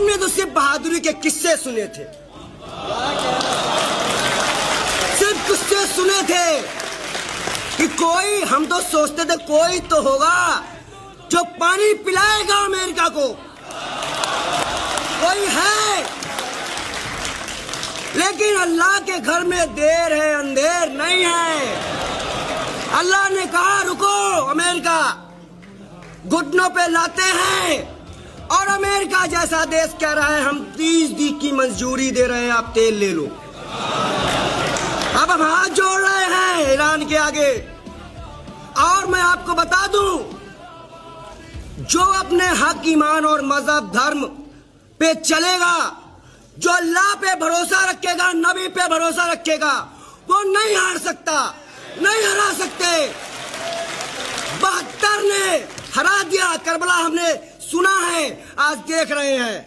हमने तो सिर्फ बहादुरी के किस्से सुने थे, सिर्फ किस्से सुने थे कि कोई, हम तो सोचते थे कोई तो होगा जो पानी पिलाएगा अमेरिका को, कोई है। लेकिन अल्लाह के घर में देर है अंधेर नहीं है। अल्लाह ने कहा रुको अमेरिका, घुटनों पे लाते हैं। और अमेरिका जैसा देश कह रहा है हम 30 की मंजूरी दे रहे हैं, आप तेल ले लो। अब हम हाथ जोड़ रहे हैं ईरान के आगे। और मैं आपको बता दूं, जो अपने हक, ईमान और मजहब, धर्म पे चलेगा, जो अल्लाह पे भरोसा रखेगा, नबी पे भरोसा रखेगा, वो नहीं हार सकता, नहीं हरा सकते। 72 ने हरा दिया, करबला हमने सुना है, आज देख रहे हैं।